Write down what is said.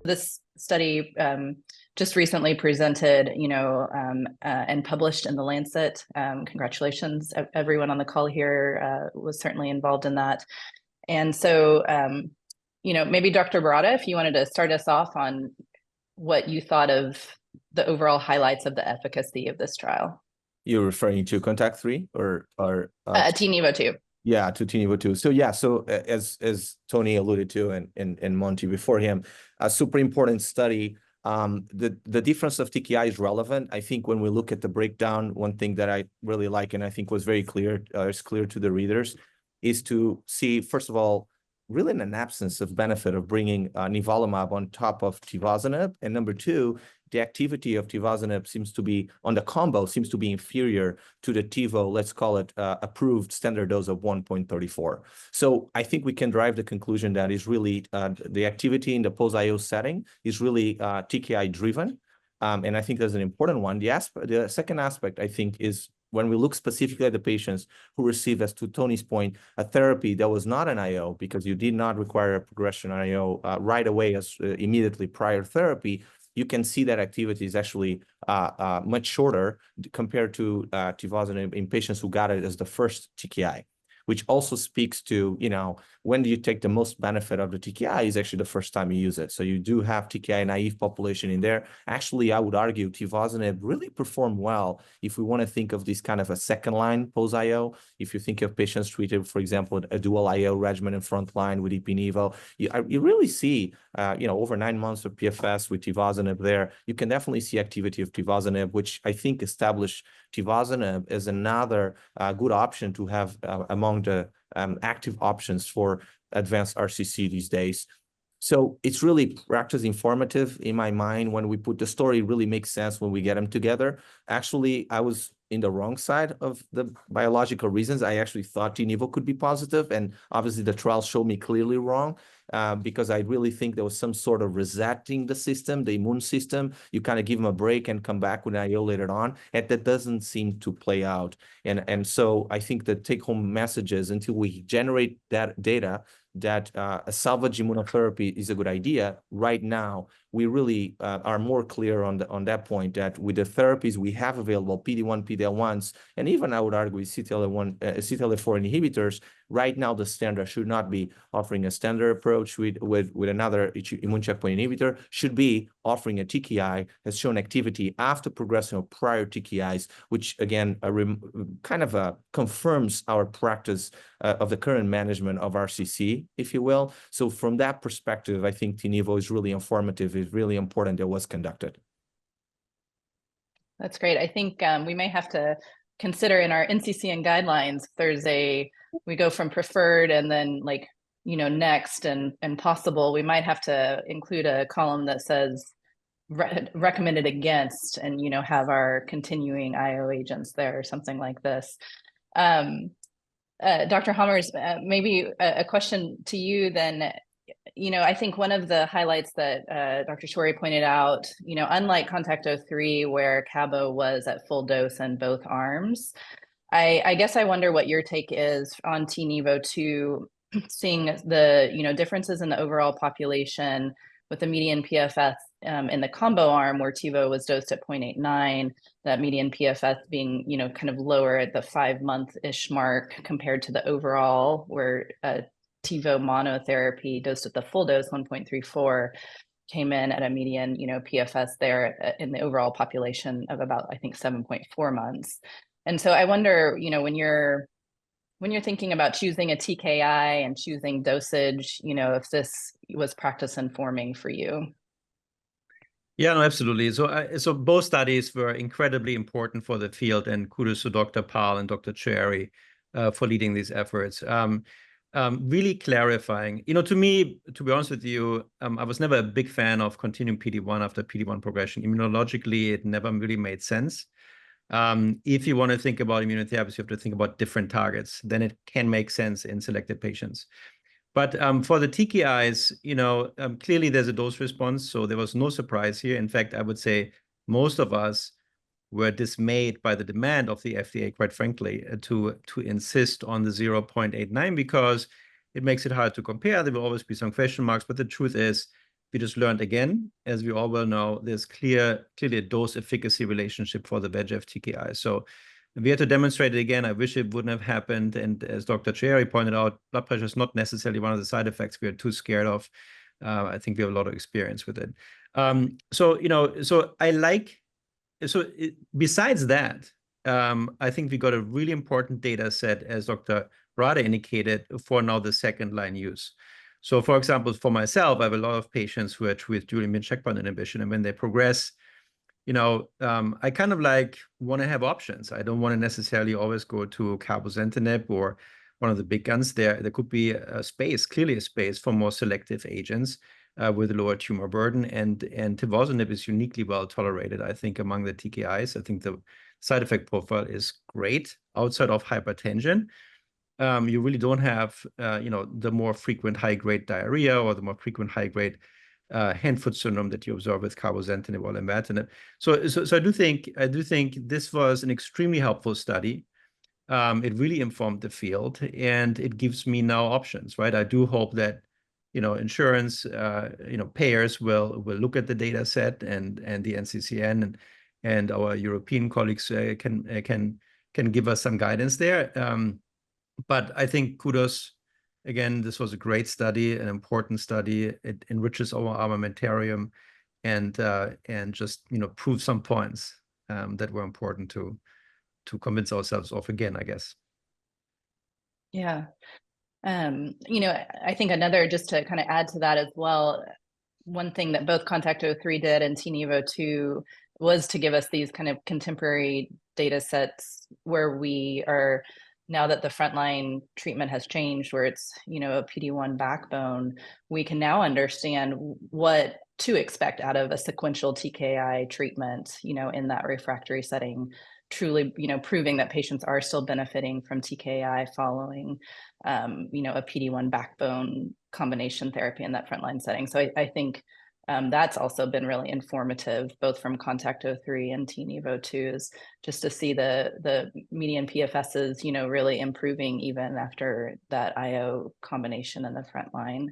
this study just recently presented, and published in the Lancet. Congratulations, everyone on the call here was certainly involved in that. And so, maybe Dr. Barada, if you wanted to start us off on what you thought of the overall highlights of the efficacy of this trial. You're referring to CONTACT-3 or TiNivo-2? Yeah, to TiNivo-2. So yeah, so as Tony alluded to and Monty before him, a super important study. The difference of TKI is relevant. I think when we look at the breakdown, one thing that I really like and I think was very clear, is clear to the readers, is to see, first of all, really an absence of benefit of bringing nivolumab on top of tivozanib. And number two, the activity of tivozanib seems to be, on the combo, seems to be inferior to the Tivo, let's call it approved standard dose of 1.34. So I think we can drive the conclusion that is really the activity in the post-IO setting is really TKI driven. And I think that's an important one. The second aspect, I think, is when we look specifically at the patients who received, as to Tony's point, a therapy that was not an IO, because you did not require a progression on IO right away as immediately prior therapy, you can see that activity is actually much shorter compared to tivozanib in patients who got it as the first TKI, which also speaks to, when do you take the most benefit of the TKI is actually the first time you use it. So you do have TKI naive population in there. Actually, I would argue tivozanib really performed well if we want to think of this kind of a second line post-IO. If you think of patients treated, for example, a dual IO regimen in front line with Ipi/Nivo, you really see, over 9 months of PFS with tivozanib there. You can definitely see activity of tivozanib, which I think established tivozanib as another good option to have among the active options for advanced RCC these days. So it's really practice informative in my mind. When we put the story, it really makes sense when we get them together. Actually, I was in the wrong side of the biological reasons. I actually thought TiNivo could be positive, and obviously the trial showed me clearly wrong, because I really think there was some sort of resetting the system, the immune system. You kind of give them a break and come back with an IO later on, and that doesn't seem to play out. And so I think the take-home message is, until we generate that data, that a salvage immunotherapy is a good idea. Right now, we really are more clear on that point, that with the therapies we have available, PD-1, PD-L1s, and even I would argue with CTLA-4 inhibitors, right now the standard should not be offering a standard approach with another immune checkpoint inhibitor, should be offering a TKI, has shown activity after progression of prior TKIs, which again kind of confirms our practice of the current management of RCC, if you will. So from that perspective, I think TiNivo is really informative. It's really important that it was conducted. That's great. I think we may have to consider in our NCCN guidelines, we go from preferred and then next and possible, we might have to include a column that says recommended against, and have our continuing IO agents there or something like this. Dr. Hammers, maybe a question to you then. I think one of the highlights that Dr. Shourie pointed out, unlike CONTACT-03, where Cabo was at full dose in both arms, I guess I wonder what your take is on TiNivo-2, seeing the differences in the overall population with the median PFS in the combo arm, where Tivo was dosed at 0.89, that median PFS being kind of lower at the 5-month-ish mark compared to the overall, where Tivo monotherapy dosed at the full dose 1.34 came in at a median PFS there in the overall population of about, I think, 7.4 months. And so I wonder, when you're thinking about choosing a TKI and choosing dosage, if this was practice informing for you. Yeah, no, absolutely. So both studies were incredibly important for the field, and kudos to Dr. Pal and Dr. Cherry for leading these efforts. Really clarifying, to me, to be honest with you, I was never a big fan of continuing PD-1 after PD-1 progression. Immunologically, it never really made sense. If you want to think about immunotherapy, you have to think about different targets. Then it can make sense in selected patients. But for the TKIs, clearly there's a dose response, so there was no surprise here. In fact, I would say most of us were dismayed by the demand of the FDA, quite frankly, to insist on the 0.89, because it makes it hard to compare. There will always be some question marks, but the truth is we just learned again, as we all well know, there's clearly a dose efficacy relationship for the VEGF TKI. So we had to demonstrate it again. I wish it wouldn't have happened. And as Dr. Cherry pointed out, blood pressure is not necessarily one of the side effects we are too scared of. I think we have a lot of experience with it. Besides that, I think we got a really important data set, as Dr. Rada indicated, for now the second line use. So for example, for myself, I have a lot of patients who are with dual immune checkpoint inhibition, and when they progress, I kind of want to have options. I don't want to necessarily always go to cabozantinib or one of the big guns there. There could be clearly a space for more selective agents with lower tumor burden. And tivozanib is uniquely well tolerated, I think, among the TKIs. I think the side effect profile is great outside of hypertension. You really don't have, the more frequent high-grade diarrhea or the more frequent high-grade hand-foot syndrome that you observe with cabozantinib or lenvatinib. So I do think this was an extremely helpful study. It really informed the field, and it gives me now options, right? I do hope that, insurance, payers will look at the data set and the NCCN and our European colleagues can give us some guidance there. But I think kudos, again, this was a great study, an important study. It enriches our armamentarium and just, proves some points that were important to convince ourselves of again, I guess. Yeah. I think another, just to kind of add to that as well, one thing that both CONTACT-03 did and TiNivo-2 was to give us these kind of contemporary data sets where we are, now that the frontline treatment has changed, where it's, a PD-1 backbone, we can now understand what to expect out of a sequential TKI treatment, in that refractory setting, truly, proving that patients are still benefiting from TKI following, a PD-1 backbone combination therapy in that frontline setting. So I think that's also been really informative, both from CONTACT-03 and TiNivo-2, is just to see the median PFSs, really improving even after that IO combination in the frontline.